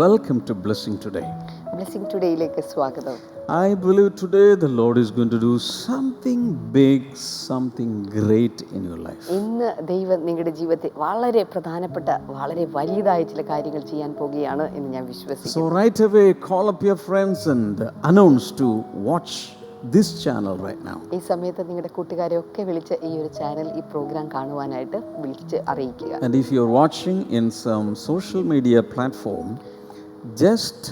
Welcome to Blessing Today. Blessing ടുഡേയിലേക്ക് സ്വാഗതം. I believe today the Lord is going to do something big, something great in your life. ഇന്ന് ദൈവം നിങ്ങളുടെ ജീവിതത്തിൽ വളരെ പ്രധാനപ്പെട്ട വളരെ വലിയതായ ചില കാര്യങ്ങൾ ചെയ്യാൻ പോകുകയാണ് എന്ന് ഞാൻ വിശ്വസിക്കുന്നു. So right away call up your friends and announce to watch this channel right now. ഈ സമയത്ത് നിങ്ങളുടെ കൂട്ടുകാരെ ഒക്കെ വിളിച്ച് ഈ ഒരു ചാനൽ, ഈ പ്രോഗ്രാം കാണുവാനായിട്ട് വിളിച്ച് അറിയിക്കുക. And if you're watching in some social media platform, just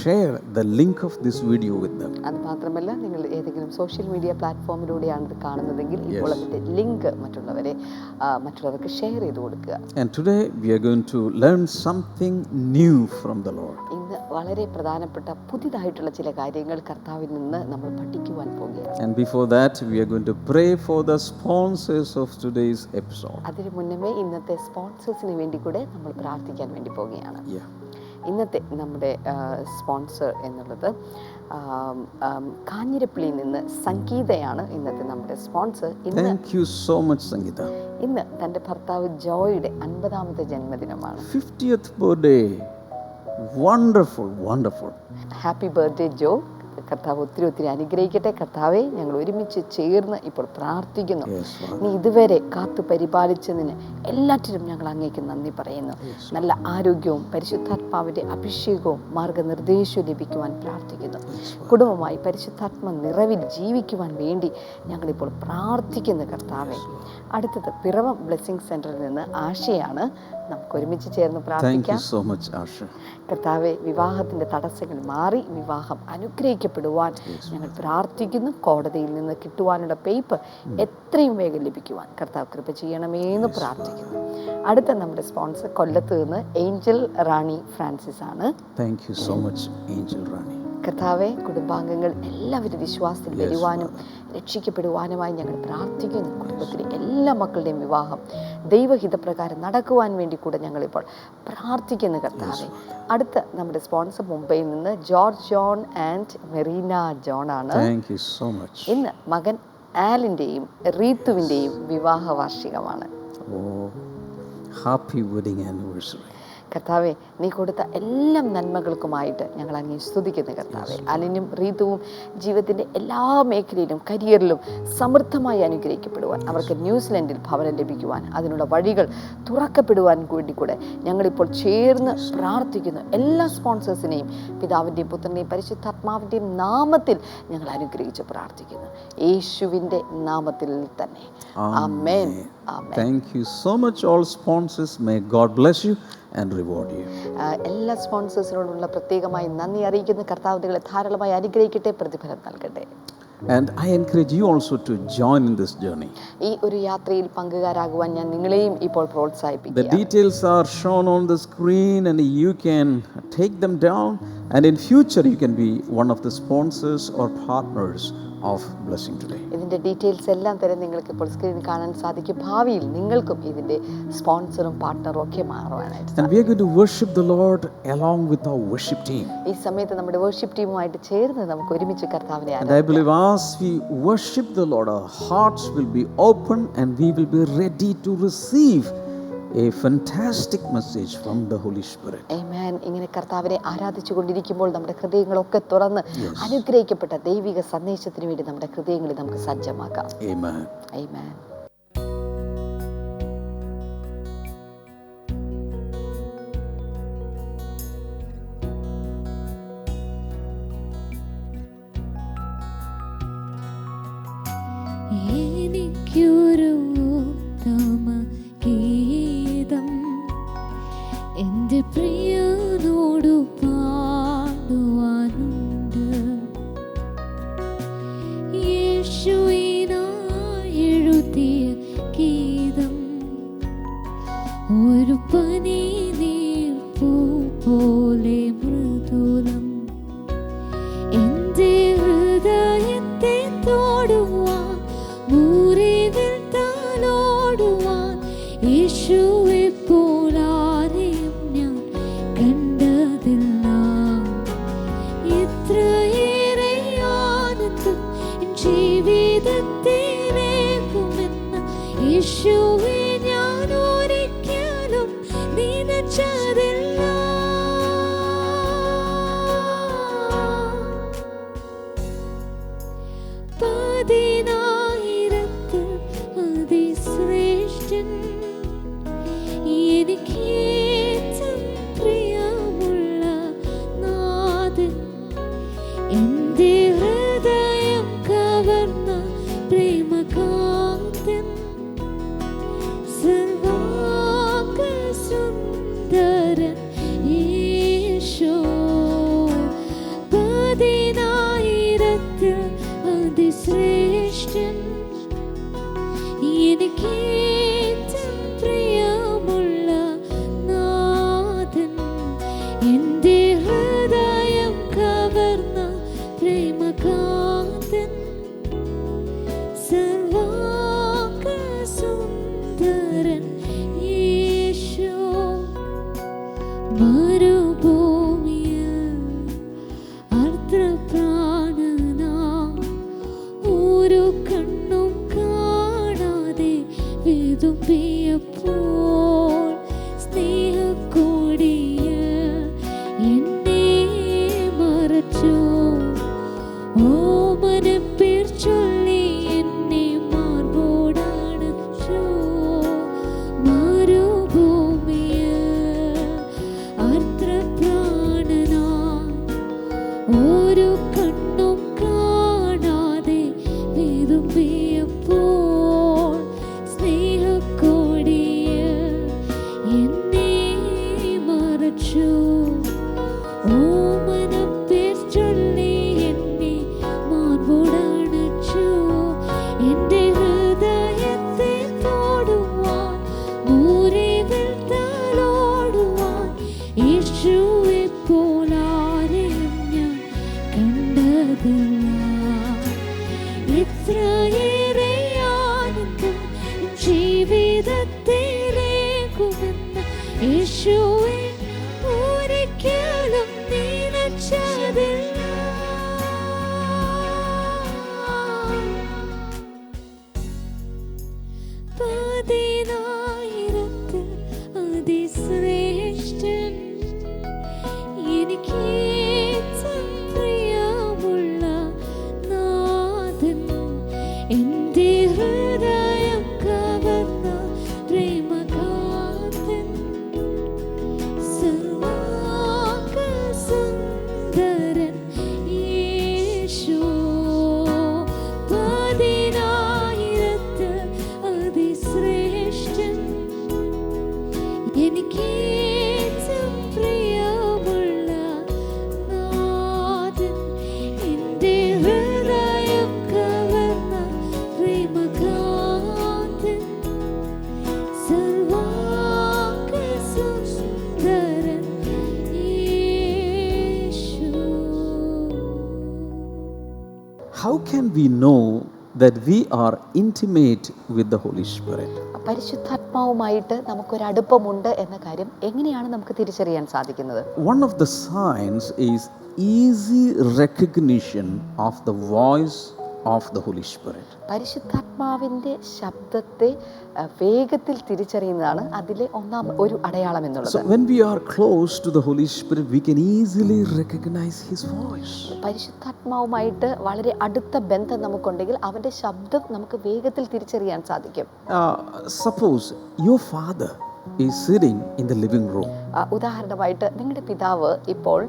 share the link of this video with them. അത് മാത്രമല്ല, നിങ്ങൾ ഏതെങ്കിലും സോഷ്യൽ മീഡിയ പ്ലാറ്റ്ഫോമിലൂടെയാണ് ഇത് കാണുന്നതെങ്കിൽ ഇപ്പോൾ അതിൻ്റെ ലിങ്ക് മറ്റുള്ളവർക്ക് ഷെയർ ചെയ്ത് കൊടുക്കുക. And today we are going to learn something new from the Lord. ഇന്ന് വളരെ പ്രധാനപ്പെട്ട പുതിയതായിട്ടുള്ള ചില കാര്യങ്ങൾ കർത്താവിൽ നിന്ന് നമ്മൾ പഠിക്കുവാൻ പോകുകയാണ്. And before that we are going to pray for the sponsors of today's episode. അതിനു മുന്നമേ ഇന്നത്തെ സ്പോൺസേഴ്സിന് വേണ്ടി കൂടെ നമ്മൾ പ്രാർത്ഥിക്കാൻ വേണ്ടി പോവുകയാണ്. Yeah. ഇന്നത്തെ നമ്മുടെ സ്പോൺസർ എന്നുള്ളത് കാഞ്ഞിരപ്പള്ളിയിൽ നിന്ന് സംഗീതയാണ് ഇന്നത്തെ നമ്മുടെ sponsor. Thank you so much, Sangeeta. ഇന്ന് തൻ്റെ ഭർത്താവ് ജോയുടെ 50ാമത്തെ ജന്മദിനമാണ്. 50th birthday. Wonderful. Happy birthday Jo. കർത്താവ് ഒത്തിരി അനുഗ്രഹിക്കട്ടെ. കർത്താവെ, ഞങ്ങൾ ഒരുമിച്ച് ചേർന്ന് ഇപ്പോൾ പ്രാർത്ഥിക്കുന്നു. നീ ഇതുവരെ കാത്തു പരിപാലിച്ചതിന് എല്ലാറ്റിനും ഞങ്ങൾ അങ്ങേക്ക് നന്ദി പറയുന്നു. നല്ല ആരോഗ്യവും പരിശുദ്ധാത്മാവിൻ്റെ അഭിഷേകവും മാർഗനിർദ്ദേശവും ലഭിക്കുവാൻ പ്രാർത്ഥിക്കുന്നു. കുടുംബമായി പരിശുദ്ധാത്മ നിറവിൽ ജീവിക്കുവാൻ വേണ്ടി ഞങ്ങളിപ്പോൾ പ്രാർത്ഥിക്കുന്നു കർത്താവെ. അടുത്തത് പിറവം ബ്ലെസ്സിംഗ് സെന്ററിൽ നിന്ന് ആശയാണ്. നമുക്ക് ഒരുമിച്ച് ചേർന്ന് പ്രാർത്ഥിക്കാം. കർത്താവെ, വിവാഹത്തിന്റെ തടസ്സങ്ങൾ മാറി വിവാഹം അനുഗ്രഹിക്കപ്പെടുവാൻ ഞങ്ങൾ പ്രാർത്ഥിക്കുന്നു. കോടതിയിൽ നിന്ന് കിട്ടുവാനുള്ള പേപ്പർ എത്രയും വേഗം ലഭിക്കുവാൻ കർത്താവ് കൃപ ചെയ്യണമേന്ന് പ്രാർത്ഥിക്കുന്നു. അടുത്ത നമ്മുടെ സ്പോൺസർ കൊല്ലത്ത് നിന്ന് ഏഞ്ചൽ റാണി ഫ്രാൻസിസ് ആണ്. Thank you so much, Angel Rani. കർത്താവെ, കുടുംബാംഗങ്ങൾ എല്ലാവരും വിശ്വാസത്തിൽ വരുവാനും രക്ഷിക്കപ്പെടുവാനുമായി ഞങ്ങൾ പ്രാർത്ഥിക്കുന്നു. കുടുംബത്തിലെ എല്ലാ മക്കളുടെയും വിവാഹം ദൈവഹിതപ്രകാരം നടക്കുവാൻ വേണ്ടി കൂടെ ഞങ്ങളിപ്പോൾ പ്രാർത്ഥിക്കുന്നു കർത്താവെ. അടുത്ത നമ്മുടെ സ്പോൺസർ മുംബൈയിൽ നിന്ന് George John and Marina John ആണ്. ഇന്ന് മകൻ ആലിൻ്റെയും റീത്തുവിൻ്റെയും വിവാഹ വാർഷികമാണ്. Happy wedding anniversary. കർത്താവെ, നീ കൊടുത്ത എല്ലാ നന്മകൾക്കുമായിട്ട് ഞങ്ങൾ അങ്ങേ സ്തുതിക്കുന്നു കർത്താവെ. അലിനും റീതുവും ജീവിതത്തിൻ്റെ എല്ലാ മേഖലയിലും കരിയറിലും സമൃദ്ധമായി അനുഗ്രഹിക്കപ്പെടുവാൻ, അവർക്ക് ന്യൂസിലൻഡിൽ ഭവനം ലഭിക്കുവാൻ അതിനുള്ള വഴികൾ തുറക്കപ്പെടുവാൻ വേണ്ടി കൂടെ ഞങ്ങളിപ്പോൾ ചേർന്ന് പ്രാർത്ഥിക്കുന്നു. എല്ലാ സ്പോൺസേഴ്സിനെയും പിതാവിൻ്റെയും പുത്രൻ്റെയും പരിശുദ്ധാത്മാവിൻ്റെയും നാമത്തിൽ ഞങ്ങൾ അനുഗ്രഹിച്ച് പ്രാർത്ഥിക്കുന്നു. യേശുവിൻ്റെ നാമത്തിൽ തന്നെ. ആമേൻ. Thank you so much all sponsors. May God bless you and reward you. എല്ലാ സ്പോൺസേഴ്സിനോടുള്ള പ്രത്യേകമായി നന്ദി അറിയിക്കുന്നു. കർത്താവ് നിങ്ങളെ ധാരാളമായി അനുഗ്രഹിക്കട്ടെ, പ്രതിഫലം നൽകട്ടെ. And I encourage you also to join in this journey. ഈ ഒരു യാത്രയിൽ പങ്കുകാരാകുവാൻ ഞാൻ നിങ്ങളെയും ഇപ്പോൾ പ്രോത്സാഹിപ്പിക്കുന്നു. The details are shown on the screen and you can take them down, and in future you can be one of the sponsors or partners of Blessing Today. ഇതിന്റെ details എല്ലാം തന്നെ നിങ്ങൾക്ക് ഇപ്പോൾ സ്ക്രീനിൽ കാണാൻ സാധിക്കും. ഭാവിയിൽ നിങ്ങൾക്കും ഇതിന്റെ സ്പോൺസറും പാർട്ണറും ഒക്കെ മാറുവാനായിട്ട്. And we are going to worship the Lord along with our worship team. ഈ സമയത്ത് നമ്മുടെ വർഷിപ്പ് ടീമുമായിട്ട് ചേർന്ന് നമുക്ക് ഒരുമിച്ച് കർത്താവിനെ ആരാധിക്കാം. And I believe as we worship the Lord, our hearts will be open and we will be ready to receive a fantastic message from the Holy Spirit. Amen. ഇങ്ങനെ കർത്താവിനെ ആരാധിച്ചു കൊണ്ടിരിക്കുമ്പോൾ നമ്മുടെ ഹൃദയങ്ങളൊക്കെ തുറന്ന് അനുഗ്രഹിക്കപ്പെട്ട ദൈവിക സന്ദേശത്തിന് വേണ്ടി നമ്മുടെ ഹൃദയങ്ങളെ നമുക്ക് സജ്ജമാക്കാം. Amen. Amen. എനിക്കൊരു ഉത്തമ ഗീതം എൻ്റെ പ്രിയനോടു പാടുവാനുണ്ട്. യേശുവിനായി എഴുതിയ ഗീതം ഒരു പനിനീർ പൂ പോലെ മൃദുലം. എൻ്റെ ഹൃദയത്തെ തൊടുവാൻ, മുറിവിൽ തലോടുവാൻ, യേശുവെ പോലാരെയും ഞാൻ കണ്ടതില്ല. മരുഭൂമിയിൽ അർദ്ധപ്രാണനാം ഒരു കണ്ണും കാണാതെ വിതുമ്പിയപ്പോൾ സ്നേഹക്കൊടിയിൽ എന്നെ മറച്ചു. ഓമനപ്പേർ ചൊല്ലി എന്നെ മാർബോടണച്ചു. മരുഭൂമിയിൽ അർദ്ധപ്രാണനാം ഒരു കണ്ണും കാണാതെ വിതുമ്പിയപ്പോൾ സ്നേഹക്കൊടിയിൽ എന്നെ മറച്ചു. ഓമനപ്പേർ ചൊല്ലി എന്നെ മാർബോടണച്ചു. എന്റെ ഹൃദയത്തെ തൊടുവാൻ മുറിവിൽ തലോടുവാൻ യേശുവെ പോലാരെയും ഞാൻ കണ്ടതില്ല. ഇത്രയേറെ ആനന്ദം ജീവിതത്തിലേക്കുമെന്ന് യേശുവെ ഒരിക്കലും നിനച്ചതില്ല. പതിനായിരത്തിൽ അതിശ്രേഷ്ഠൻ എനിക്ക് ഏറ്റവും പ്രിയമുള്ള നാഥൻ. എന്റെ ഹൃദയം കവർന്ന പ്രേമകാന്തൻ. സർവാംഗസുന്ദരൻ യേശു. പതിനായിരത്തിൽ അതിശ്രേഷ്ഠൻ എനിക്ക് ഏറ്റവും പ്രിയമുള്ള നാഥൻ. എന്റെ ഹൃദയം കവർന്ന പ്രേമകാന്തൻ. സർവാംഗസുന്ദരൻ യേശു. How can we know that we are intimate with the Holy Spirit? പരിശുദ്ധാത്മാവുമായിട്ട് നമുക്കൊരടുപ്പമുണ്ട് എന്ന കാര്യം എങ്ങനെയാണ് നമുക്ക് തിരിച്ചറിയാൻ സാധിക്കുന്നത്? One of the signs is easy recognition of the voice of the Holy Spirit. പരിശുദ്ധാത്മാവിൻ്റെ ശബ്ദത്തെ വേഗത്തിൽ തിരിച്ചറിയുന്നതാണ് അതിലെ ഒന്നാം ഒരു അടയാളം എന്നുള്ളത്. So when we are close to the Holy Spirit, we can easily recognize His voice. പരിശുദ്ധാത്മാവുമായിട്ട് വളരെ അടുത്ത ബന്ധം നമുക്കുണ്ടെങ്കിൽ അവൻ്റെ ശബ്ദം നമുക്ക് വേഗത്തിൽ തിരിച്ചറിയാൻ സാധിക്കും. Suppose your father is sitting in the living room. ഉദാഹരണമായിട്ട് നിങ്ങളുടെ പിതാവ് ഇപ്പോൾ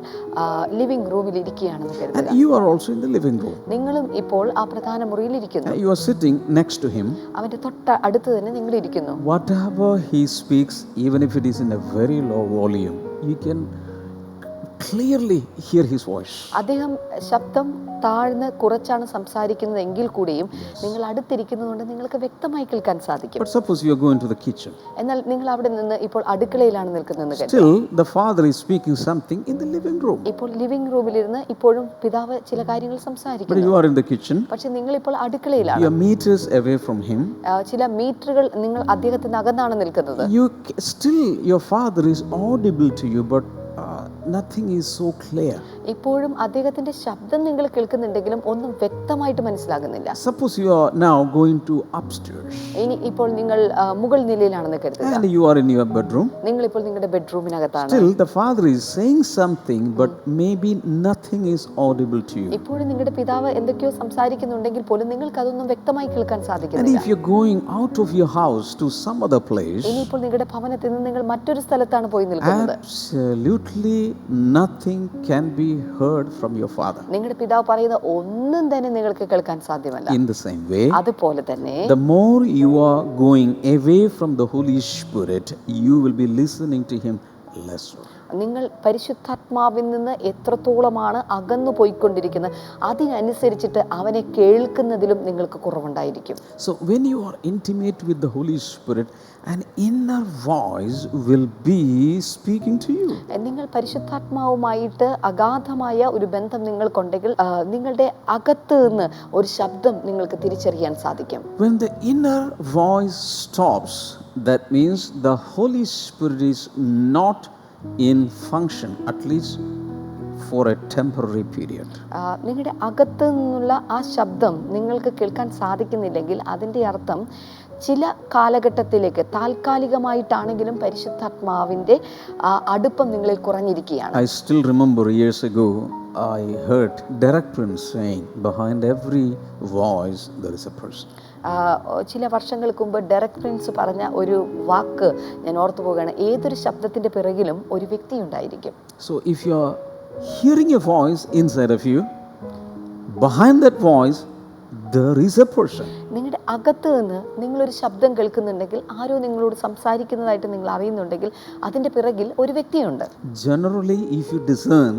ലിവിംഗ് റൂമിൽ ഇരിക്കുകയാണെന്ന് കരുതുക. And you are also in the living room. നിങ്ങളും ഇപ്പോൾ ആ പ്രധാന മുറിയിൽ ഇരിക്കുന്നു. You are sitting next to him. അവന്റെ തൊട്ട അടുത്ത് തന്നെ നിങ്ങൾ ഇരിക്കുന്നു. Whatever he speaks, even if it is in a very low volume, you can clearly hear his voice. അദ്ദേഹം ശബ്ദം താഴ്ന്ന് കുറച്ചാണ് സംസാരിക്കുന്നത് എങ്കിൽ കൂടിയും നിങ്ങൾ അടുത്തിരിക്കുന്നതുകൊണ്ട് നിങ്ങൾക്ക് വ്യക്തമായി കേൾക്കാൻ സാധിക്കും. But suppose you are going to the kitchen. എന്നാൽ നിങ്ങൾ അവിടെ നിന്ന് ഇപ്പോൾ അടുക്കളയിലാണ് നിൽക്കുന്നതെന്ന് കരുതുക. Still the father is speaking something in the living room. ഇപ്പോൾ ലിവിംഗ് റൂമിലിരുന്ന് ഇപ്പോഴും പിതാവ് ചില കാര്യങ്ങൾ But സംസാരിക്കുന്നു. you are in the kitchen. പക്ഷെ നിങ്ങൾ ഇപ്പോൾ അടുക്കളയിലാണ്. You are meters away from him. ചില മീറ്ററുകൾ നിങ്ങൾ അദ്ദേഹത്തിന് അകന്നാണ് നിൽക്കുന്നത്. Still your father is audible to you, but nothing is so clear. ഇപ്പോഴും അദ്ദേഹത്തിന്റെ ശബ്ദം നിങ്ങൾ കേൾക്കുന്നുണ്ടെങ്കിലും ഒന്നും വ്യക്തമായിട്ട് മനസ്സിലാകുന്നില്ല. Suppose you are now going to upstairs. ഇനി ഇപ്പോൾ നിങ്ങൾ മുകൾ നിലയിലാണെന്ന് കരുതുക. And you are in your bedroom. നിങ്ങൾ ഇപ്പോൾ നിങ്ങളുടെ ബെഡ്റൂമിനകത്താണ്. Still the father is saying something, but maybe nothing is audible to you. ഇപ്പോഴും നിങ്ങളുടെ പിതാവ് എന്തൊക്കെയോ സംസാരിക്കുന്നുണ്ടെങ്കിൽ പോലും നിങ്ങൾക്ക് അതൊന്നും വ്യക്തമായി കേൾക്കാൻ And സാധിക്കുന്നില്ല. if you're going out of your house to some other place, ഇനിയിപ്പോൾ നിങ്ങളുടെ ഭവനത്തിൽ നിന്ന് നിങ്ങൾ മറ്റൊരു സ്ഥലത്താണ് പോയി നിൽക്കുന്നത്. absolutely nothing can be heard from your father. നിങ്ങളുടെ പിതാവ് പറയുന്ന ഒന്നും തന്നെ നിങ്ങൾക്ക് കേൾക്കാൻ സാധ്യമല്ല. In the same way, അതുപോലെ തന്നെ the more you are going away from the Holy Spirit, you will be listening to him lesser. നിങ്ങൾ പരിശുദ്ധാത്മാവിൽ നിന്ന് എത്രത്തോളമാണ് അകന്നു പോയിക്കൊണ്ടിരിക്കുന്നത് അതിനനുസരിച്ചിട്ട് അവനെ കേൾക്കുന്നതിലും നിങ്ങൾക്ക് കുറവുണ്ടായിരിക്കും. So when you are intimate with the Holy Spirit, an inner voice will be speaking to you. നിങ്ങൾ പരിശുദ്ധാത്മാവുമായിട്ട് അഗാധമായ ഒരു ബന്ധം നിങ്ങൾക്കുണ്ടെങ്കിൽ നിങ്ങളുടെ അകത്ത് നിന്ന് ഒരു ശബ്ദം നിങ്ങൾക്ക് തിരിച്ചറിയാൻ സാധിക്കും. When the inner voice stops, that means the Holy Spirit is not in function, at least for a temporary period. നിങ്ങളുടെ അകത്ത് നിന്നുള്ള ആ ശബ്ദം നിങ്ങൾക്ക് കേൾക്കാൻ സാധിക്കുന്നില്ലെങ്കിൽ അതിൻ്റെ അർത്ഥം ചില കാലഘട്ടത്തിലേക്ക് താൽക്കാലികമായിട്ടാണെങ്കിലും പരിശുദ്ധാത്മാവിൻ്റെ അടുപ്പം നിങ്ങളിൽ കുറഞ്ഞിരിക്കുകയാണ്. I still remember years ago I heard Derek Prince saying, behind every voice there is a person. ചില വർഷങ്ങൾക്ക് മുമ്പ് ഡെറക് പ്രിൻസ് പറഞ്ഞ ഒരു വാക്ക് ഞാൻ ഓർത്തു പോവുകയാണ്, ഏതൊരു ശബ്ദത്തിൻ്റെ പിറകിലും ഒരു വ്യക്തി ഉണ്ടായിരിക്കും. So if you are hearing a voice inside of you, behind that voice there is a person. നിങ്ങളുടെ അകത്ത് നിന്ന് നിങ്ങളൊരു ശബ്ദം കേൾക്കുന്നുണ്ടെങ്കിൽ, ആരോ നിങ്ങളോട് സംസാരിക്കുന്നതായിട്ട് നിങ്ങൾ അറിയുന്നുണ്ടെങ്കിൽ അതിൻ്റെ പിറകിൽ ഒരു വ്യക്തിയുണ്ട്. Generally, if you discern,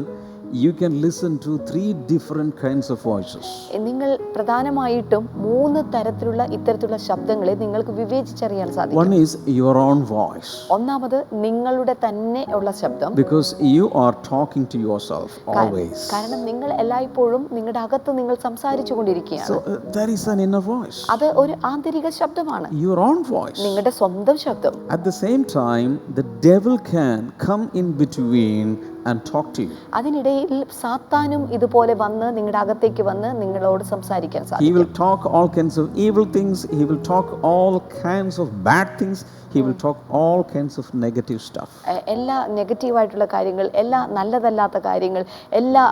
you can listen to 3 different kinds of voices. നിങ്ങൾ പ്രധാനമായിട്ടും 3 തരത്തിലുള്ള ഇത്തരത്തിലുള്ള ശബ്ദങ്ങളെ നിങ്ങൾക്ക് വിവേചിച്ചറിയാൻ സാധിക്കും. One is your own voice. ഒന്നാമത് നിങ്ങളുടെ തന്നെ ഉള്ള ശബ്ദം. Because you are talking to yourself always. കാരണം നിങ്ങൾ എല്ലായ്പ്പോഴും നിങ്ങളുടെ അകത്ത് നിങ്ങൾ സംസാരിച്ചു കൊണ്ടിരിക്കുകയാണ്. So there is an inner voice. അത് ഒരു ആന്തരിക ശബ്ദമാണ്. Your own voice. നിങ്ങളുടെ സ്വന്തം ശബ്ദം. At the same time, the devil can come in between and talk to you. അതിനിടയിൽ സാത്താനും ഇതുപോലെ വന്ന് നിങ്ങളുടെ അകത്തേക്ക് വന്ന് നിങ്ങളോട് സംസാരിക്കാൻ He സാധിക്കും. will talk all kinds of evil things. He will talk all kinds of bad things. He will talk all kinds of negative stuff. എല്ലാ നെഗറ്റീവായിട്ടുള്ള കാര്യങ്ങൾ, എല്ലാ നല്ലതല്ലാത്ത കാര്യങ്ങൾ, എല്ലാ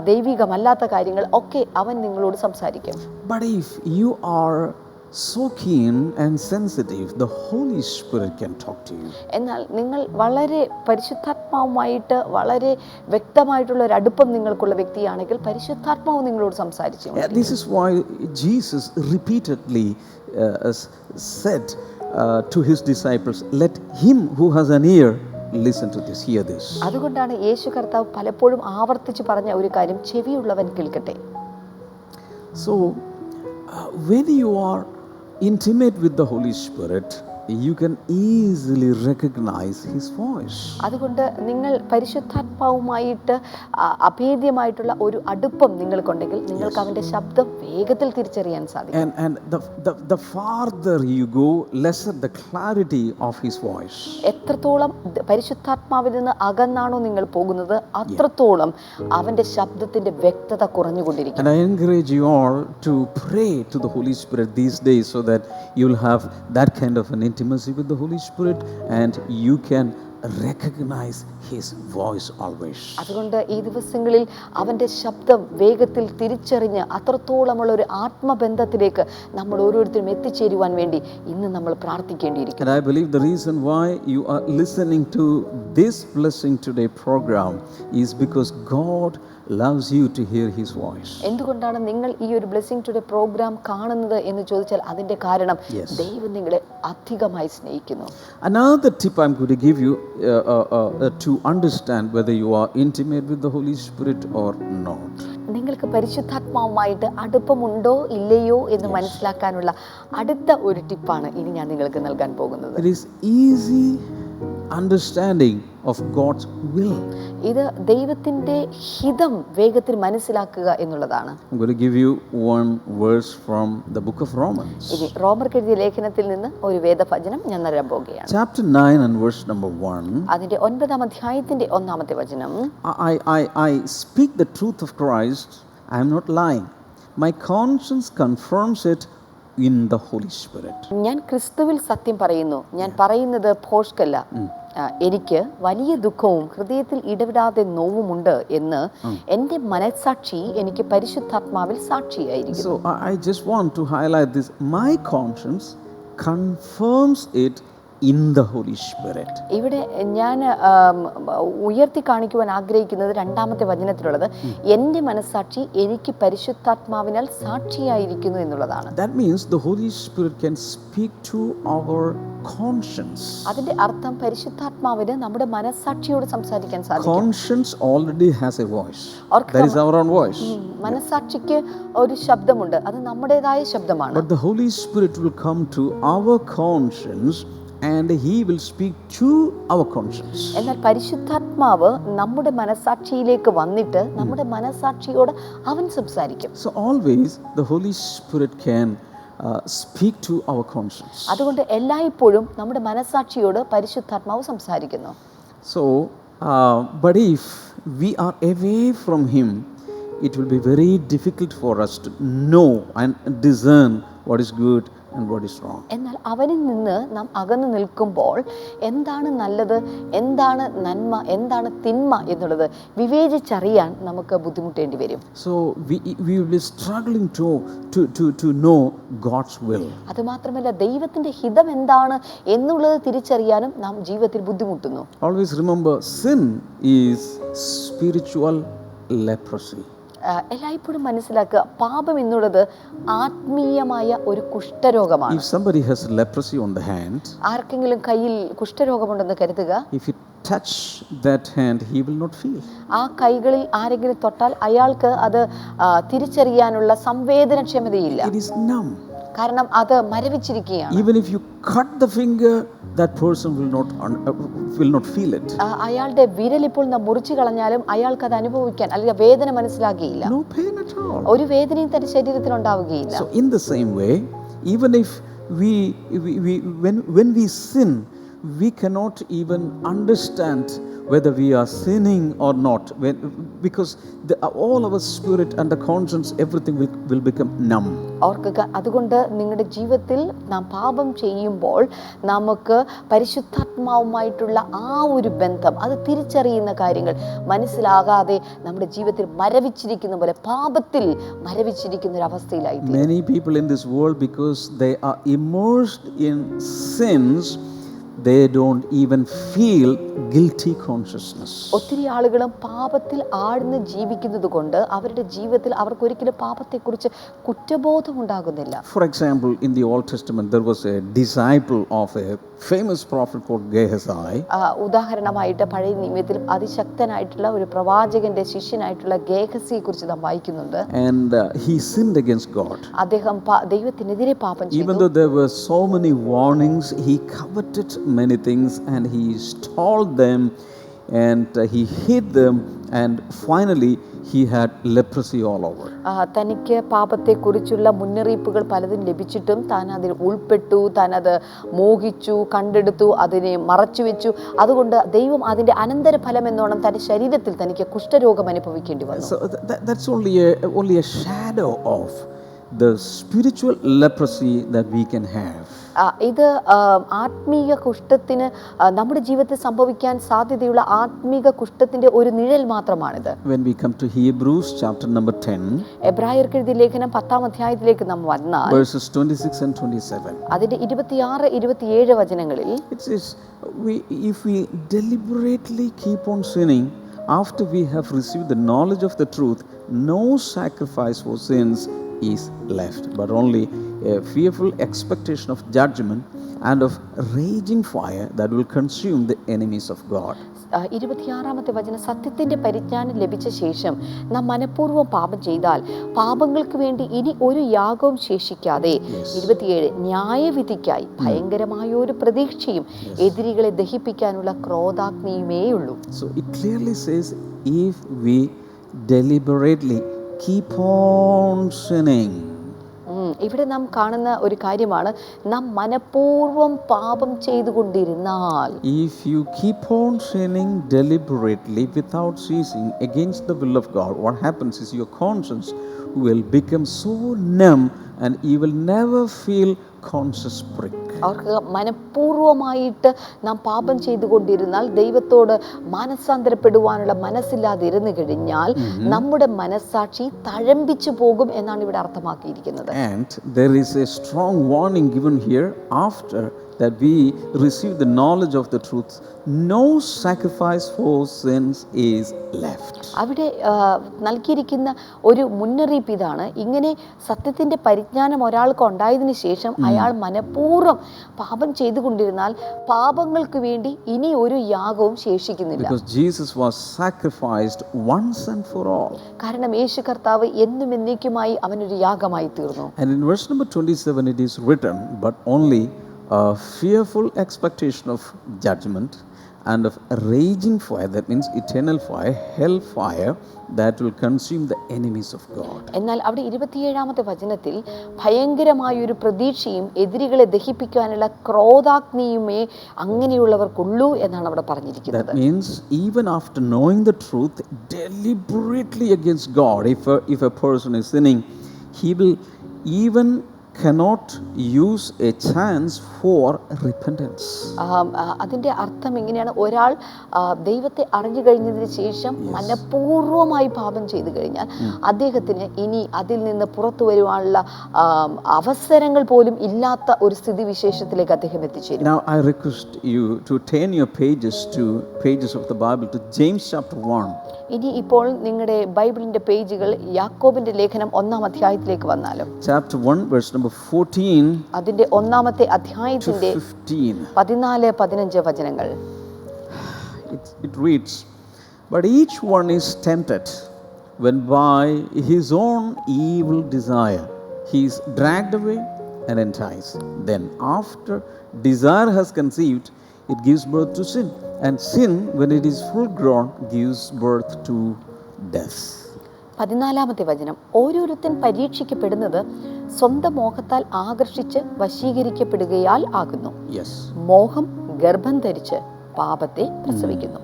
ദൈവികമല്ലാത്ത കാര്യങ്ങൾ ഒക്കെ അവൻ നിങ്ങളോട് സംസാരിക്കും. But if you are so keen and sensitive, the Holy Spirit can talk to you. എന്നാൽ നിങ്ങൾ വളരെ പരിശുദ്ധാത്മാവുമായിട്ട് വളരെ വ്യക്തമായിട്ടുള്ള ഒരു അടുപ്പം നിങ്ങൾക്കുള്ള വ്യക്തിയാണെങ്കിൽ പരിശുദ്ധാത്മാവ് നിങ്ങളോട് സംസാരിച്ചു. This is why Jesus repeatedly said to his disciples, let him who has an ear listen to this, hear this. അതുകൊണ്ടാണ് യേശു കർത്താവ് പലപ്പോഴും ആവർത്തിച്ച് പറഞ്ഞ ഒരു കാര്യം, ചെവിയുള്ളവൻ കേൾക്കട്ടെ. So when you are intimate with the Holy Spirit, you can easily recognize his voice. അതുകൊണ്ട് നിങ്ങൾ പരിശുദ്ധാത്മാവുമായിട്ട് അഭേദ്യമായിട്ടുള്ള ഒരു അടുപ്പം നിങ്ങൾക്കുണ്ടെങ്കിൽ നിങ്ങൾക്ക് അവൻ്റെ ശബ്ദം വേഗത്തിൽ തിരിച്ചറിയാൻ സാധിക്കും. And the farther you go, lesser the clarity of his voice. എത്രത്തോളം പരിശുദ്ധാത്മാവിൽ നിന്ന് അകന്നാണോ നിങ്ങൾ പോകുന്നത്, അത്രത്തോളം അവൻ്റെ ശബ്ദത്തിൻ്റെ വ്യക്തത കുറഞ്ഞുകൊണ്ടിരിക്കും. And I encourage you all to pray to the Holy Spirit these days so that you will have that kind of an intimacy with the Holy Spirit and you can recognize his voice always. അതുകൊണ്ട് ഈ ദിവസങ്ങളിൽ അവൻ്റെ ശബ്ദം വേഗത്തിൽ തിരിച്ചറിഞ്ഞ് അത്രത്തോളമുള്ള ഒരു ആത്മബന്ധത്തിലേക്ക് നമ്മൾ ഓരോരുത്തരും എത്തിച്ചേരുവാൻ വേണ്ടി ഇന്ന് നമ്മൾ പ്രാർത്ഥിക്കേണ്ടിയിരിക്കുന്നു. And I believe the reason why you are listening to this Blessing Today program is because God loves you to hear his voice. എന്തുകൊണ്ടാണ് നിങ്ങൾ ഈ ഒരു ബ്ലെസ്സിംഗ് ടുഡേ പ്രോഗ്രാം കാണുന്നത് എന്ന് ചോദിച്ചാൽ അതിൻ്റെ കാരണം ദൈവം നിങ്ങളെ അധികമായി സ്നേഹിക്കുന്നു. Another tip I'm going to give you to understand whether you are intimate with the Holy Spirit or not. നിങ്ങൾക്ക് പരിശുദ്ധാത്മാവുമായിട്ട് അടുപ്പമുണ്ടോ ഇല്ലയോ എന്ന് മനസ്സിലാക്കാനുള്ള അടുത്ത ഒരു ടിപ്പാണ് ഇനി ഞാൻ നിങ്ങൾക്ക് നൽകാൻ പോകുന്നത്. It is easy understanding of God's will. ഇത് ദൈവത്തിൻ്റെ ഹിതം വേഗത്തിൽ മനസ്സിലാക്കുക എന്നുള്ളതാണ്. I'm going to give you one verse from the book of Romans. ഇനി റോമർക്ക് എഴുതിയ ലേഖനത്തിൽ നിന്ന് ഒരു വേദവചനം ഞാൻ നൽകാൻ പോകുകയാണ്. Chapter 9 and verse number 1. അതിന്റെ 9-ാം അധ്യായത്തിന്റെ 1-ാമത്തെ വചനം. I speak the truth of Christ. I am not lying. My conscience confirms it in the Holy Spirit. ഞാൻ ക്രിസ്തുവിൽ സത്യം പറയുന്നു, ഞാൻ പറയുന്നത് ഭോഷ്കല്ല. എനിക്ക് വലിയ ദുഃഖവും ഹൃദയത്തിൽ ഇടവിടാതെ നോവുമുണ്ട് എന്ന് എൻ്റെ മനസ്സാക്ഷി എനിക്ക് പരിശുദ്ധാത്മാവിൽ സാക്ഷിയായിരിക്കും. So I just want to highlight this. My conscience confirms it in the Holy Spirit. ഇവിടെ ഞാൻ ഉയർത്തി കാണിക്കുവാൻ ആഗ്രഹിക്കുന്നത് 2-ാമത്തെ വചനത്തിലുള്ളത് എൻ്റെ മനസ്സാക്ഷി എനിക്ക് പരിശുദ്ധാത്മാവിനാൽ സാക്ഷിയായിരിക്കുന്നു എന്നുള്ളതാണ്. That means the Holy Spirit can speak to our conscience. അതിന്റെ അർത്ഥം പരിശുദ്ധാത്മാവിന് നമ്മുടെ മനസ്സാക്ഷിയോട് സംസാരിക്കാൻ സാധിക്കും. Conscience already has a voice. That is our own voice. മനസ്സാക്ഷിക്ക് ഒരു ശബ്ദമുണ്ട്, അത് നമ്മുടേതായ ശബ്ദമാണ്. But the Holy Spirit will come to our conscience and he will speak to our conscience. എന്നാൽ പരിശുദ്ധാത്മാവ് നമ്മുടെ മനസ്സാക്ഷിയിലേക്ക് വന്നിട്ട് നമ്മുടെ മനസ്സാക്ഷിയോട് അവൻ സംസാരിക്കും. So always the Holy Spirit can speak to our conscience. അതുകൊണ്ട് എല്ലായ്പ്പോഴും നമ്മുടെ മനസ്സാക്ഷിയോട് പരിശുദ്ധാത്മാവ് സംസാരിക്കുന്നു. So But if we are away from Him, it will be very difficult for us to know and discern what is good and what is wrong. എന്നാൽ അവനിൽ നിന്ന് നാം അകന്നു നിൽക്കുമ്പോൾ എന്താണ് നല്ലത്, എന്താണ് നന്മ, എന്താണ് തിന്മ എന്നുള്ളത് വിവേചിച്ചറിയാൻ നമുക്ക് ബുദ്ധിമുട്ടേണ്ടി വരും. So we will be struggling to know God's will. അതുമാത്രമല്ല ദൈവത്തിന്റെ ഹിതം എന്താണ് എന്നുള്ളത് തിരിച്ചറിയാനും നാം ജീവിതത്തിൽ ബുദ്ധിമുട്ടുന്നു. Always remember, sin is spiritual leprosy. എല്ലായ്പ്പോഴും മനസ്സിലാക്കുക, പാപം എന്നുള്ളത് ആത്മീയമായ ഒരു കുഷ്ഠരോഗമാണ്. If somebody has leprosy on the hand, ആർക്കെങ്കിലും കയ്യിൽ കുഷ്ഠരോഗമുണ്ടെന്ന് കരുതുക, if you touch that hand, he will not feel. ആ കൈകളിൽ ആരെങ്കിലും തൊട്ടാൽ അയാൾക്ക് അത് തിരിച്ചറിയാനുള്ള സംവേദനക്ഷമതയില്ല. It is numb. കാരണം അത് മരവിച്ചിരിക്കുകയാണ്. Even if you cut the finger, that person will not feel it. അയാളുടെ വിരൽ ഇപ്പോൾ നാം മുറിച്ചു കളഞ്ഞാലും അയാൾക്ക് അത് അനുഭവിക്കാൻ അല്ലെങ്കിൽ വേദന മനസ്സിലാക്കുകയില്ല. No pain at all. ഒരു വേദനയും തന്റെ ശരീരത്തിൽ ഉണ്ടാവുകയില്ല. So in the same way, even if when we sin, we cannot even understand whether we are sinning or not, because all our spirit and the conscience, everything will become numb. ഓർക്കുക, അതുകൊണ്ട് നിങ്ങളുടെ ജീവിതത്തിൽ നാം പാപം ചെയ്യുമ്പോൾ നമുക്ക് പരിശുദ്ധാത്മാവുമായിട്ടുള്ള ആ ഒരു ബന്ധം, അത് തിരിച്ചറിയുന്ന കാര്യങ്ങൾ മനസ്സിലാകാതെ നമ്മുടെ ജീവിതത്തിൽ മരവിച്ചിരിക്കുന്ന പോലെ പാപത്തിൽ മരവിച്ചിരിക്കുന്ന ഒരു അവസ്ഥയിലായി. Many people in this world, because they are immersed in sins, they don't even feel guilty consciousness. ഒത്തിരി ആളുകളും പാപത്തിൽ ആഴ്ന്ന് ജീവിക്കുന്നത് കൊണ്ട് അവരുടെ ജീവിതത്തിൽ അവർക്ക് ഒരിക്കലും പാപത്തെക്കുറിച്ച് കുറ്റബോധം ഉണ്ടാകുന്നില്ല. For example, in the Old Testament, there was a disciple of a famous prophet called Gehazi. ഉദാഹരണമായിട്ട് പഴയ നിയമത്തിൽ അതിശക്തനായിട്ടുള്ള ഒരു പ്രവാചകന്റെ ശിഷ്യനായിട്ടുള്ള ഗേഹസിയെ കുറിച്ച് നാം വായിക്കുന്നുണ്ട്. And he sinned against God. അദ്ദേഹം ദൈവത്തിനെതിരെ പാപം ചെയ്തു. Even though there were so many warnings, he coveted many things and he stole them and he hid them, and finally he had leprosy all over. തനിക്ക് പാപത്തെക്കുറിച്ചുള്ള മുന്നറിയിപ്പുകൾ പലതും ലഭിച്ചിട്ടും താൻ അതിൽ ഉൾപ്പെട്ടു, താൻ അത് മോഹിച്ചു, കണ്ടെടുത്തു, അതിനെ മറച്ചു വെച്ചു. അതുകൊണ്ട് ദൈവം അതിന്റെ അനന്തരഫലം എന്നോണം തന്റെ ശരീരത്തിൽ തനിക്ക് കുഷ്ഠരോഗം അനുഭവിക്കേണ്ടി വന്നു. So that's only a shadow of the spiritual leprosy that we can have. ഇത് ആത്മീയ കുഷ്ഠത്തിന് നമ്മുടെ ജീവിതത്തിൽ സംഭവിക്കാൻ സാധ്യതയുള്ള ആത്മീക കുഷ്ഠത്തിന്റെ ഒരു നിഴൽ മാത്രമാണിത്. When we come to Hebrews chapter number 10, എബ്രായർക്ക് എഴുതിയ ലേഖനം 10-ാം അധ്യായത്തിലേക്ക് നാം വന്നാൽ verses 26 and 27, അതിന്റെ 26-27 വചനങ്ങളിൽ it says, if we deliberately keep on sinning after we have received the knowledge of the truth, no sacrifice for sins is left, but only a fearful expectation of judgment and of raging fire that will consume the enemies of God. 26-ാമത്തെ വചനം, സത്യത്തിന്റെ പരിജ്ഞാനം ലഭിച്ച ശേഷം നാം മനഃപൂർവ്വം പാപം ചെയ്താൽ പാപങ്ങൾക്ക് വേണ്ടി ഇനി ഒരു യാഗവും ശേഷിക്കാതെ 27 ന്യായവിധിക്കായി ഭയങ്കരമായ ഒരു പ്രതീക്ഷയും എതിരികളെ ദഹിപ്പിക്കാനുള്ള ക്രോധാഗ്നിയുമേയുള്ളൂ. So it clearly says, if we deliberately keep on sinning. ഇവിടെ നാം കാണുന്ന ഒരു കാര്യമാണ്, നാം മനഃപൂർവ്വം പാപം ചെയ്തുകൊണ്ടിരുന്നാൽ. If you keep on sinning deliberately without ceasing against the will of God, what happens is your conscience will become so numb and you will never feel conscious prick. അവർക്ക് മനഃപൂർവ്വമായിട്ട് നാം പാപം ചെയ്തുകൊണ്ടിരുന്നാൽ, ദൈവത്തോട് മാനസാന്തരപ്പെടുവാനുള്ള മനസ്സില്ലാതിരുന്നു കഴിഞ്ഞാൽ നമ്മുടെ മനസ്സാക്ഷി തഴമ്പിച്ചു പോകും എന്നാണ് ഇവിടെ അർത്ഥമാക്കിയിരിക്കുന്നത്. And there is a strong warning given here after that we receive the knowledge of the truth, no sacrifice for sins is left. അവിടെ നൽകിയിരിക്കുന്ന ഒരു മുന്നറിയിപ്പ് ഇതാണ്, ഇങ്ങനെ സത്യത്തിന്റെ പരിജ്ഞാനം ഒരാൾക്ക് ഉണ്ടായതിനു ശേഷം അയാൾ മനഃപൂർവ്വം പാപം ചെയ്തുകൊണ്ടിരുന്നാൽ പാപങ്ങൾക്ക് വേണ്ടി ഇനി ഒരു യാഗവും ശേഷിക്കുന്നില്ല. Because Jesus was sacrificed once and for all. കാരണം യേശു കർത്താവ് എന്നും എന്നേക്കുമായി അവനൊരു യാഗമായി തീർന്നു. And in verse number 27 it is written, but only a fearful expectation of judgment and of raging fire, that means eternal fire, hell fire, that will consume the enemies of God. എന്നാൽ അവിടെ 27-ാമത്തെ വചനത്തിൽ ഭയങ്കരമായൊരു പ്രതീക്ഷയും എതിരികളെ ദഹിപ്പിക്കാനുള്ള ക്രോധാഗ്നിയുമേ അങ്ങനെയുള്ളവർക്കുള്ളൂ എന്നാണ് അവിടെ പറഞ്ഞിരിക്കുന്നത്. That means even after knowing the truth deliberately against God, if a person is sinning, he will even cannot use a chance for repentance. അതിൻ്റെ അർത്ഥം എങ്ങനെയാണ്? ഒരാൾ ദൈവത്തെ അറിഞ്ഞു കഴിഞ്ഞതിന് ശേഷം മനഃപൂർവ്വമായി പാപം ചെയ്തു കഴിഞ്ഞാൽ അദ്ദേഹത്തിന് ഇനി അതിൽ നിന്ന് പുറത്തു വരുവാനുള്ള അവസരങ്ങൾ പോലും ഇല്ലാത്ത ഒരു സ്ഥിതി വിശേഷത്തിലേക്ക് അദ്ദേഹം എത്തിച്ചേരും. Now I request you to turn your pages of the Bible to James chapter 1. ഇനി ഇപ്പോൾ നിങ്ങളുടെ ബൈബിളിന്റെ പേജുകൾ യാക്കോബിന്റെ ലേഖനം 1-ാം അധ്യായത്തിലേക്ക് വന്നാലും Chapter 1 verse number 14 അതിന്റെ 1-ാമത്തെ to അധ്യായത്തിന്റെ 15. 14-15 വചനങ്ങൾ. It reads, "But each one is tempted when by his own evil desire he is dragged away and enticed. Then after desire has conceived, it gives birth to sin. And sin, when it is full grown, gives birth to death." 14-ാമത്തെ വചനം, ഓരോരുത്തൻ പരീക്ഷിക്കപ്പെടുന്നത് സ്വന്തം മോഹത്താൽ ആകർഷിച്ച് വശീകരിക്കപ്പെടുകയാൽ ആകുന്നു. Yes. മോഹം ഗർഭം ധരിച്ച് പാപത്തെ പ്രസവിക്കുന്നു.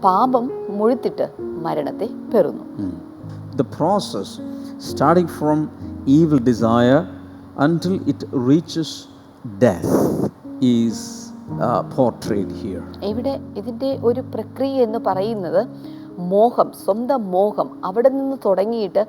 പാപം മുഴുത്തിട്ട് മരണത്തെ പെറുന്നു. The process starting from evil desire until it reaches death is portrayed here. ഇവിടെ ഇതിൻ്റെ ഒരു പ്രക്രിയ എന്ന് പറയുന്നത് മോഹം, സ്വന്തം മോഹം അവിടെ നിന്ന് തുടങ്ങിയിട്ട്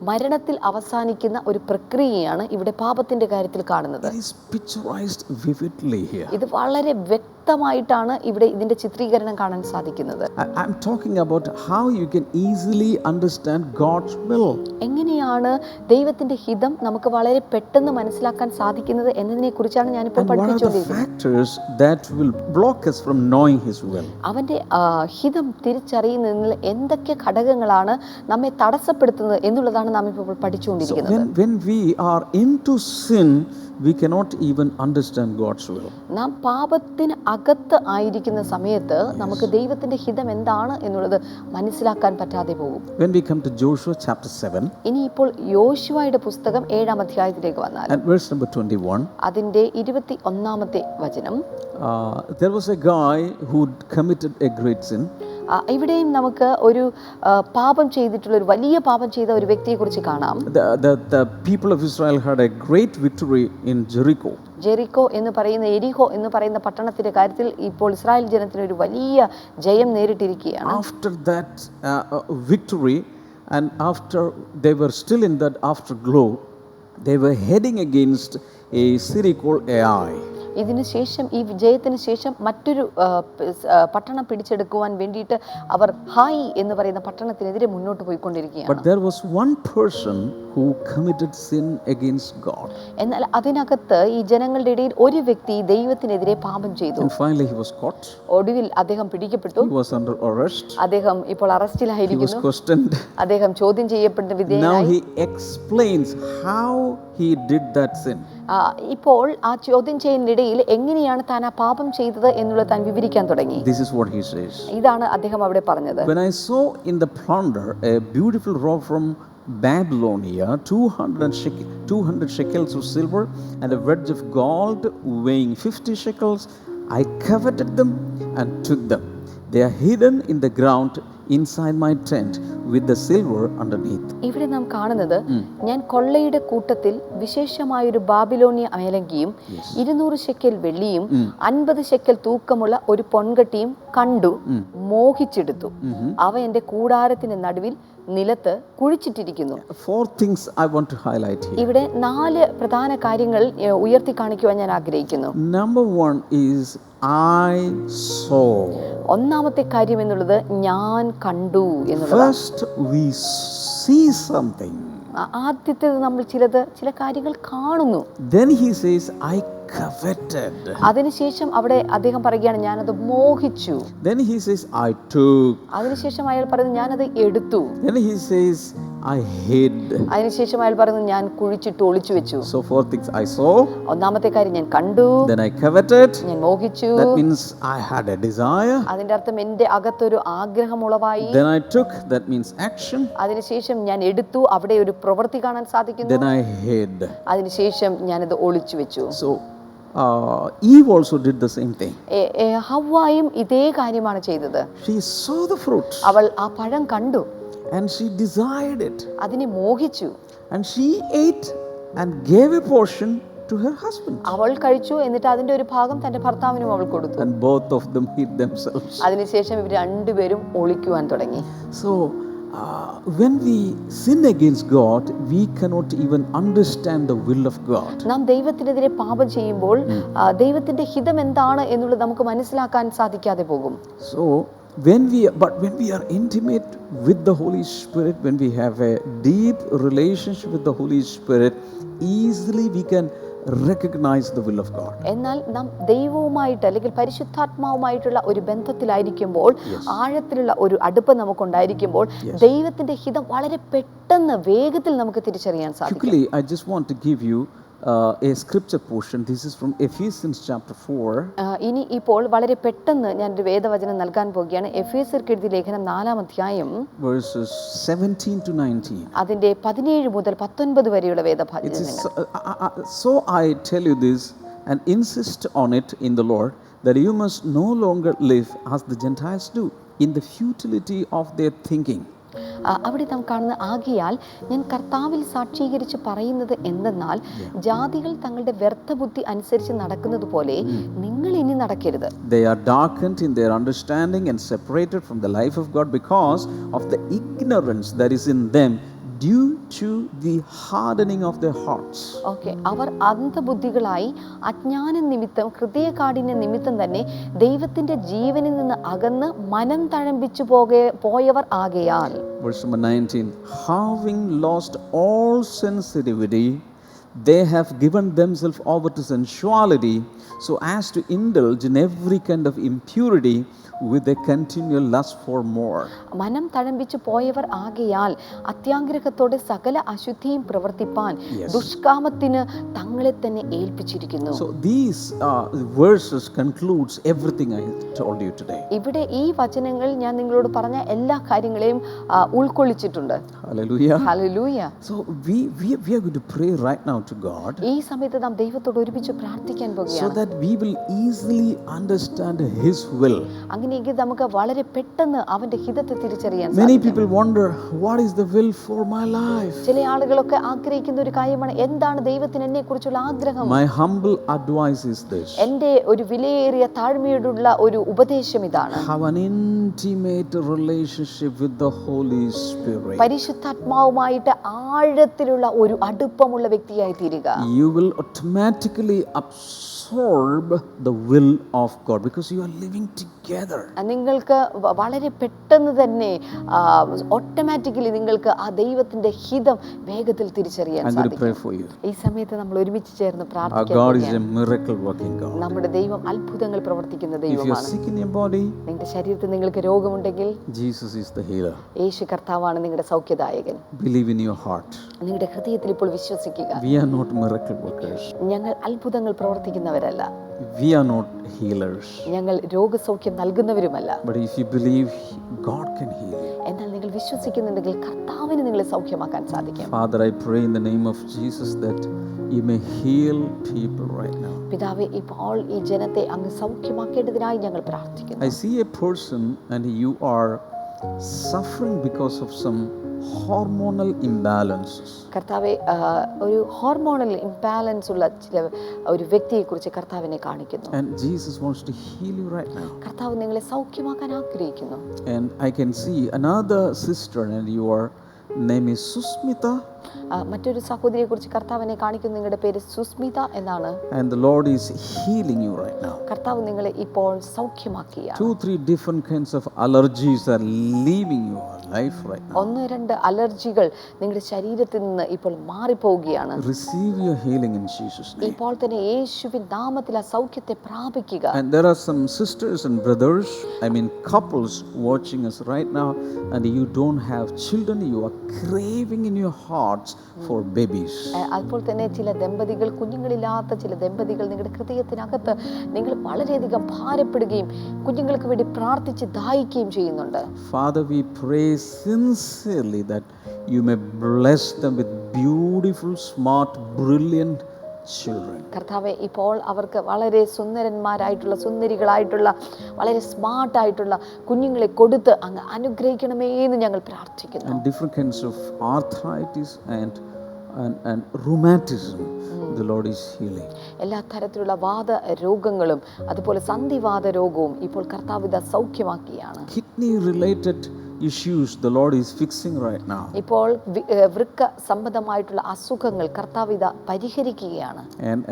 മരണത്തിൽ അവസാനിക്കുന്ന ഒരു പ്രക്രിയയാണ് ഇവിടെ പാപത്തിന്റെ കാര്യത്തിൽ കാണുന്നത്. It is picturized vividly here. ഇത് വളരെ വ്യക്തമായിട്ടാണ് ഇവിടെ ഇതിന്റെ ചിത്രീകരണം കാണാൻ സാധിക്കുന്നത്. I'm talking about how you can easily understand God's will. എങ്ങനെയാണ് ദൈവത്തിന്റെ ഹിതം നമുക്ക് വളരെ പെട്ടെന്ന് മനസ്സിലാക്കാൻ സാധിക്കുന്നത് എന്നതിനെ കുറിച്ചാണ് ഞാനിപ്പോൾ പഠിപ്പിച്ചുകൊണ്ടിരിക്കുന്നത്. Factors that will block us from knowing His will. അവന്റെ ഹിതം തിരിച്ചറിയുന്നതിൽ എന്തൊക്കെ ഘടകങ്ങളാണ് നമ്മെ തടസ്സപ്പെടുത്തുന്നത് എന്നുള്ളതാണ് നാം ഇപ്പോൾ പഠിച്ചുകൊണ്ടിരിക്കുന്നത്. When we are into sin, we cannot even understand God's will. നാം പാപത്തിന് അകത്ത് ആയിരിക്കുന്ന സമയത്ത് നമുക്ക് ദൈവത്തിന്റെ ഹിതം എന്താണ് എന്നുള്ളത് മനസ്സിലാക്കാൻ പറ്റാതെ പോകും. When we come to Joshua chapter 7, ഇനി ഇപ്പോൾ യോശുവയുടെ പുസ്തകം 7-ാം അധ്യായത്തിലേക്ക് വന്നാൽ and verse number 21, അതിന്റെ 21-ാമത്തെ വചനം, there was a guy who committed a great sin. ഇവിടെയും നമുക്ക് ഒരു പാപം ചെയ്തിട്ടുള്ള ഒരു വലിയ പാപം ചെയ്ത ഒരു വ്യക്തിയെ കുറിച്ച് കാണാം. The people of Israel had a great victory in Jericho. Jericho എന്ന് പറയുന്ന, എരിഹോ എന്ന് പറയുന്ന പട്ടണത്തിന്റെ കാര്യത്തിൽ ഇപ്പോൾ ഇസ്രായേൽ ജനത്തിന് ഒരു വലിയ ജയം നേരിട്ടിരിക്കുകയാണ്. After that victory, and after they were still in that afterglow, they were heading against a city called Ai. ഇതിന് ശേഷം, ഈ വിജയത്തിന് ശേഷം മറ്റൊരു പട്ടണം പിടിച്ചെടുക്കുവാൻ വേണ്ടിയിട്ട് അവർ ഹായ് എന്ന് പറയുന്ന പട്ടണത്തിനെതിരെ മുന്നോട്ട് പോയിക്കൊണ്ടിരിക്കുകയാണ്. But there was one person who committed sin against God. എന്നാൽ അതിനകത്ത് ഈ ജനങ്ങളുടെ ഇടയിൽ ഒരു വ്യക്തി ദൈവത്തിനെതിരെ പാപം ചെയ്തു. And finally he was caught. ഒടുവിൽ അദ്ദേഹം പിടിക്കപ്പെട്ടു. He was under arrest. അദ്ദേഹം ഇപ്പോൾ He was അറസ്റ്റിലായിരിക്കുന്നു. questioned. അദ്ദേഹം ചോദ്യം ചെയ്യപ്പെടുന്ന Now വിധേയനായി. he explains how he did that sin. ഇപ്പോൾ ആ ചോദ്യം ചെയ്യുന്നതിനിടയിൽ എങ്ങനെയാണ് താൻ ആ പാപം ചെയ്തത് എന്നുള്ളത് താൻ വിവരിക്കാൻ തുടങ്ങി. This is what he says. ഇതാണ് അദ്ദേഹം അവിടെ പറഞ്ഞത്. When I saw in the plunder a beautiful robe from Babylonia, 200 shekels of silver and a wedge of gold weighing 50 shekels, I coveted them and took them. They are hidden in the ground inside my tent with the silver underneath. ഇവിടെ നാം കാണുന്നത്, ഞാൻ കൊള്ളയുടെ കൂട്ടത്തിൽ വിശേഷമായൊരു Babylonia മേലങ്കിയും 200 ശെക്കൽ വെള്ളിയും 50 ശെക്കൽ തൂക്കമുള്ള ഒരു പൊൻകട്ടിയും കണ്ടു, മോഹിച്ചെടുത്തു. അവ എൻ്റെ കൂടാരത്തിന്റെ നടുവിൽ നിലത്ത് കുഴിച്ചിട്ടിരിക്കുന്നു. Four things I want to highlight here. ഇവിടെ 4 പ്രധാന കാര്യങ്ങൾ ഉയർത്തി കാണിക്കുവാൻ ഞാൻ ആഗ്രഹിക്കുന്നു. Number 1 is I saw. ഒന്നാമത്തെ കാര്യം എന്നുള്ളത് ഞാൻ കണ്ടു എന്നുള്ളതാണ്. First we see something. ആദ്യത്തേത് നമ്മൾ ചില കാര്യങ്ങൾ കാണുന്നു. Then he says I coveted. അതിനുശേഷം അവിടെ അദ്ദേഹം പറയുകയാണ് ഞാനത് മോഹിച്ചു. Then he says I took. അതിനുശേഷം അയാൾ പറയുന്നത് ഞാനത് എടുത്തു. Then he says I hid. അതിനുശേഷം അയാൾ പറയുന്നു, ഞാൻ കുഴിച്ചിട്ട് ഒളിച്ചു വെച്ചു. So 4 things I saw. ഒന്നാമത്തെ കാര്യം ഞാൻ കണ്ടു, Then I coveted. ഞാൻ മോഹിച്ചു. That means I had a desire. അതിന്റെ അർത്ഥം എന്റെ അകത്തൊരു ആഗ്രഹം ഉളവായി. Then I took. That means action. അതിനുശേഷം ഞാൻ എടുത്തു, അവിടെ ഒരു പ്രവൃത്തി കാണാൻ സാധിക്കുന്നു. Then I hid. അതിനുശേഷം ഞാനത് ഒളിച്ചു വെച്ചു. So Eve also did the same thing. ഹവ്വായും ഇതേ കാര്യമാണ് ചെയ്തത്. She saw the fruit അവൾ ആ പഴം കണ്ടു, and she desired it, അതിനെ മോഹിച്ചു. and she ate and gave a portion to her husband, അവൾ കഴിച്ചു, എന്നിട്ട് അതിന്റെ ഒരു ഭാഗം തന്റെ ഭർത്താവിനും അവൾ കൊടുത്തു. and both of them hid themselves. അതിനുശേഷം ഇവർ രണ്ടുപേരും ഒളിക്കുവാൻ തുടങ്ങി. So when we sin against God, we cannot even understand the will of God. നാം ദൈവത്തിനെതിരെ പാപം ചെയ്യുമ്പോൾ ദൈവത്തിന്റെ ഹിതം എന്താണ് എന്നുള്ളത് നമുക്ക് മനസ്സിലാക്കാൻ സാധിക്കാതെ പോകും. So when we are intimate with the Holy Spirit, when we have a deep relationship with the Holy Spirit, easily we can recognize the will of God. എന്നാൽ നാം ദൈവവുമായിട്ട് അല്ലെങ്കിൽ പരിശുദ്ധാത്മാവുമായിട്ടുള്ള ഒരു ബന്ധത്തിലായിരിക്കുമ്പോൾ, ആഴത്തിലുള്ള ഒരു അടുപ്പം നമുക്കുണ്ടായിരിക്കുമ്പോൾ, ദൈവത്തിന്റെ ഹിതം വളരെ പെട്ടെന്ന് വേഗത്തിൽ നമുക്ക് തിരിച്ചറിയാൻ സാധിക്കും. Quickly, I just want to give you a scripture portion. This is from Ephesians chapter 4. ഇനി ഇപ്പോൾ വളരെ പെട്ടെന്ന് ഞാൻ ഒരു വേദവചനം നൽകാൻ പോകുകയാണ്. എഫേസ്യർക്ക് എഴുതിയ ലേഖനം 4-ാം അധ്യായം verses 17 to 19. അതിന്റെ 17 മുതൽ 19 വരെയുള്ള വേദഭാഗങ്ങൾ. So I tell you this and insist on it in the Lord, that you must no longer live as the Gentiles do, in the futility of their thinking. അവിടെ നാം കാണുന്ന, ആകിയാൽ ഞാൻ കർത്താവിൽ സാക്ഷീകരിച്ച് പറയുന്നത് എന്തെന്നാൽ, ജാതികൾ തങ്ങളുടെ വ്യർത്ഥബുദ്ധി അനുസരിച്ച് നടക്കുന്നത് പോലെ നിങ്ങൾ ഇനി നടക്കരുത്. They are darkened in their understanding and separated from the life of God because of the ignorance that is in them due to the hardening of their hearts. Okay, അവർ അന്ധബുദ്ധികളായി അജ്ഞാന നിമിത്തം, ഹൃദയകാഠിന്യ നിമിത്തം തന്നെ ദൈവത്തിന്റെ ജീവനിൽ നിന്ന് അകന്ന് മനം തഴമ്പിച്ചു പോയവർ ആകയാൽ. Verse number 19. Having lost all sensitivity, they have given themselves over to sensuality, so as to indulge in every kind of impurity with a continual lust for more. മനം തഴമ്പിച്ചു പോയവർ ആകയാൽ അത്യാഗ്രഹത്തോടെ സകല അശുദ്ധിയും പ്രവർത്തിപ്പാൻ ദുഷ്കാമത്തിന് തങ്ങളെ തന്നെ ഏൽപ്പിച്ചിരിക്കുന്നു. So these verses concludes everything I told you today. ഇവിടെ ഈ വചനങ്ങൾ ഞാൻ നിങ്ങളോട് പറഞ്ഞ എല്ലാ കാര്യങ്ങളെയും ഉൾക്കൊള്ളിച്ചിട്ടുണ്ട്. Hallelujah. Hallelujah. So we are going to pray right now to God, ഈ സമയത്ത് നാം ദൈവത്തോട് ഒരുമിച്ച് പ്രാർത്ഥിക്കാൻ so പോകുകയാണ്. that we will easily understand His will. അങ്ങനെയെങ്കിൽ നമുക്ക് വളരെ പെട്ടെന്ന് അവന്റെ ഹിതത്തെ തിരിച്ചറിയാൻ Many സാധിക്കും. people wonder, what is the will for my life? ചില ആളുകളൊക്കെ ആഗ്രഹിക്കുന്ന ഒരു കാര്യമാണ്, എന്താണ് ദൈവത്തിന് എന്നെ കുറിച്ചുള്ള ആഗ്രഹം? My humble advice is this: എന്റെ ഒരു വിലയേറിയ താഴ്മയോടുള്ള ഒരു ഉപദേശം ഇതാണ്, have an intimate relationship with the Holy Spirit. പരിശുദ്ധാത്മാവുമായിട്ട് ആഴത്തിലുള്ള ഒരു അടുപ്പമുള്ള വ്യക്തിയായി തീരുക. You will automatically absorb the will of God because you are living together. നിങ്ങൾക്ക് വളരെ പെട്ടെന്ന് തന്നെ ഓട്ടോമാറ്റിക്കലി നിങ്ങൾക്ക് ആ ദൈവത്തിന്റെ ഹിതം വേഗത്തിൽ തിരിച്ചറിയാൻ I'm going to pray സാധിക്കും. for you. ഈ സമയത്ത് നമ്മൾ ഒരുമിച്ച് ചേർന്ന് Our പ്രാർത്ഥിക്കാൻ God is a പോകുകയാണ്. miracle working God. നമ്മുടെ ദൈവം അത്ഭുതങ്ങൾ പ്രവർത്തിക്കുന്ന If you are ദൈവമാണ്. sick in your body, നിങ്ങളുടെ ശരീരത്തിൽ നിങ്ങൾക്ക് രോഗമുണ്ടെങ്കിൽ Jesus is the healer. യേശു കർത്താവാണ് നിങ്ങളുടെ സൗഖ്യദായകൻ. Believe in your heart. നിങ്ങളുടെ ഹൃദയത്തിൽ ഇപ്പോൾ വിശ്വസിക്കുക. We are not miracle workers. ഞങ്ങൾ അത്ഭുതങ്ങൾ പ്രവർത്തിക്കുന്നവരല്ല, We are not healers. ഞങ്ങൾ രോഗസൗഖ്യം നൽകുന്നവരുമല്ല. But if you believe, God can heal you. എന്നാൽ നിങ്ങൾ വിശ്വസിക്കുന്നുണ്ടെങ്കിൽ കർത്താവിന് നിങ്ങളെ സൗഖ്യമാക്കാൻ സാധിക്കും. Father, I pray in the name of Jesus that you may heal people right now. പിതാവേ, ഇപ്പോൾ ഈ ജനത്തെ അങ്ങ് സൗഖ്യമാക്കേണ്ടതിനായി ഞങ്ങൾ പ്രാർത്ഥിക്കുന്നു. I see a person and you are suffering because of some hormonal imbalances. കർത്താവെ, ഒരു ഹോർമോണൽ ഇംബാലൻസ് ഉള്ള ഒരു വ്യക്തിയെക്കുറിച്ച് കർത്താവിനെ കാണിക്കുന്നു. And Jesus wants to heal you right now. കർത്താവ് നിങ്ങളെ സൗഖ്യമാക്കാൻ ആഗ്രഹിക്കുന്നു. And I can see another sister and your name is Susmita. മറ്റൊരു സഹോദരിയെ കുറിച്ച് കർത്താവിനെ കാണിക്കുന്നു. നിങ്ങളുടെ പേര് സുസ്മിത എന്നാണ്. And the Lord is healing you right now. കർത്താവ് നിങ്ങളെ ഇപ്പോൾ സൗഖ്യമാക്കിയാണ്. 2-3 different kinds of allergies are leaving you. life right now. 1-2 അലർജികൾ നിങ്ങളുടെ ശരീരത്തിൽ നിന്ന് ഇപ്പോൾ മാറിപ്പോവുകയാണ്. Receive your healing in Jesus' name. ഇപ്പോൾ തന്നെ യേശുവിൻ നാമത്തിൽ ആ സൗഖ്യത്തെ പ്രാപിക്കുക. And there are some sisters and brothers, couples watching us right now, and you don't have children, you are craving in your hearts for babies. അതുപോലെ തന്നെ ചില ദമ്പതികൾ, കുഞ്ഞുങ്ങളില്ലാത്ത ചില ദമ്പതികൾ നിങ്ങളുടെ ഹൃദയത്തിനകത്ത് നിങ്ങൾ വളരെയധികം ഭാരപ്പെടുകയും കുഞ്ഞുങ്ങൾക്ക് വേണ്ടി പ്രാർത്ഥിച്ച് ദാഹിക്കുകയും ചെയ്യുന്നുണ്ട്. Father, we pray sincerely that you may bless them with beautiful, smart, brilliant children. കർത്താവേ, ഇപ്പോൾ അവർക്ക് വളരെ സുന്ദരന്മാരായിട്ടുള്ള, സുന്ദരികളായിട്ടുള്ള, വളരെ സ്മാർട്ടായിട്ടുള്ള കുഞ്ഞുങ്ങളെ കൊടുത്ത് അങ്ങ് അനുഗ്രഹിക്കണമേ എന്ന് ഞങ്ങൾ പ്രാർത്ഥിക്കുന്നു. And different kinds of arthritis and rheumatism, the Lord is healing. എല്ലാ തരത്തിലുള്ള വാത രോഗങ്ങളും അതുപോലെ സന്ധിവാത രോഗവും ഇപ്പോൾ കർത്താവ് ഇതാ സൗഖ്യമാക്കിയാണ്. Kidney related issues the Lord is fixing right now. ഇപ്പോൾ വൃക്ക സംബന്ധമായിട്ടുള്ള അസുഖങ്ങൾ കർത്താവ് ഇതാ പരിഹരിക്കുകയാണ്.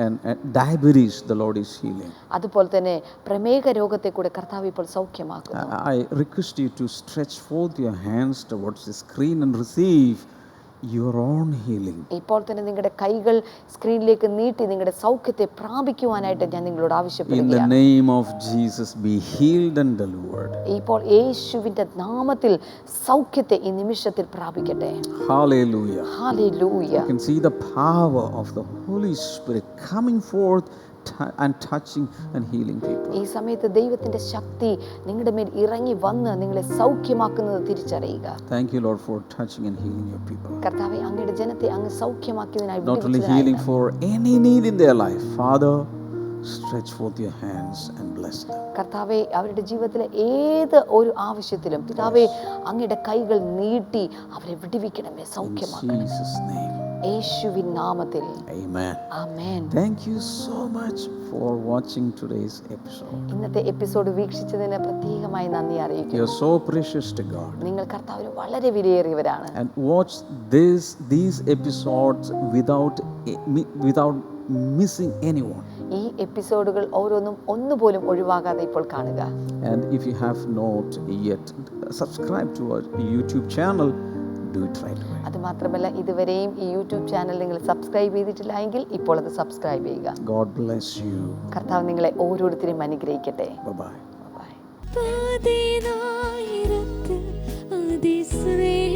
And diabetes the Lord is healing. അതുപോലെ തന്നെ പ്രമേഹ രോഗത്തെ കൂടെ കർത്താവ് ഇപ്പോൾ സൗഖ്യമാക്കുന്നു. I request you to stretch forth your hands towards the screen and receive your own healing. ഇപ്പോൾ തന്നെ നിങ്ങളുടെ കൈകൾ സ്ക്രീനിലേക്ക് നീട്ടി നിങ്ങളുടെ സൗഖ്യത്തെ പ്രാപിക്കുവാനായിട്ട് ഞാൻ നിങ്ങളോട് ആവശ്യപ്പെടുകയാണ്. In the name of Jesus, be healed and delivered. ഇപ്പോൾ യേശുവിന്റെ നാമത്തിൽ സൗഖ്യത്തെ ഈ നിമിഷത്തിൽ പ്രാപിക്കട്ടെ. Hallelujah. Hallelujah. You can see the power of the Holy Spirit coming forth and touching and healing people. ഈ സമയത്ത് ദൈവത്തിന്റെ ശക്തി നിങ്ങളുടെ മേൽ ഇറങ്ങി വന്ന് നിങ്ങളെ സൗഖ്യമാക്കുന്നത് തിരിച്ചറിയുക. Thank you, Lord, for touching and healing your people. കർത്താവേ, അങ്ങയുടെ ജനത്തെ അങ്ങ് സൗഖ്യമാക്കിയതിനായി Not only healing for any need in their life, Father, stretch forth your hands and bless them. കർത്താവേ, അവരുടെ ജീവിതത്തിലെ ഏത് ഒരു ആവശ്യത്തിലും പിതാവേ അങ്ങയുടെ കൈകൾ നീട്ടി അവരെ വിടുവിക്കണമേ, In സൗഖ്യമാക്കണമേ. Jesus' name. യേശുവിൻ നാമത്തിൽ. Amen. Amen. Thank you so much for watching today's episode. ഇന്നത്തെ എപ്പിസോഡ് വീക്ഷിച്ചതിന് പ്രത്യേകമായി നന്ദി അറിയിക്കുന്നു. You're so precious to God. നിങ്ങൾ കർത്താവിന് വളരെ വിലയേറിയവരാണ്. And watch these episodes without missing anyone. ഈ എപ്പിസോഡുകൾ ഓരോന്നും ഒന്നുപോലും ഒഴിവാകാതെ ഇപ്പോൾ കാണുക. And if you have not yet subscribed to our YouTube channel, do it right away. അതുമാത്രമല്ല, ഇതുവരെയും ഈ യൂട്യൂബ് ചാനൽ നിങ്ങൾ സബ്സ്ക്രൈബ് ചെയ്തിട്ടില്ല എങ്കിൽ ഇപ്പോൾ അത് സബ്സ്ക്രൈബ് ചെയ്യുക. God bless you. കർത്താവ് നിങ്ങളെ ഓരോരുത്തരെയും അനുഗ്രഹിക്കട്ടെ. Bye-bye. ബൈ. പതിനായിരത്തിൽ അതിശ്രേഷ്ഠ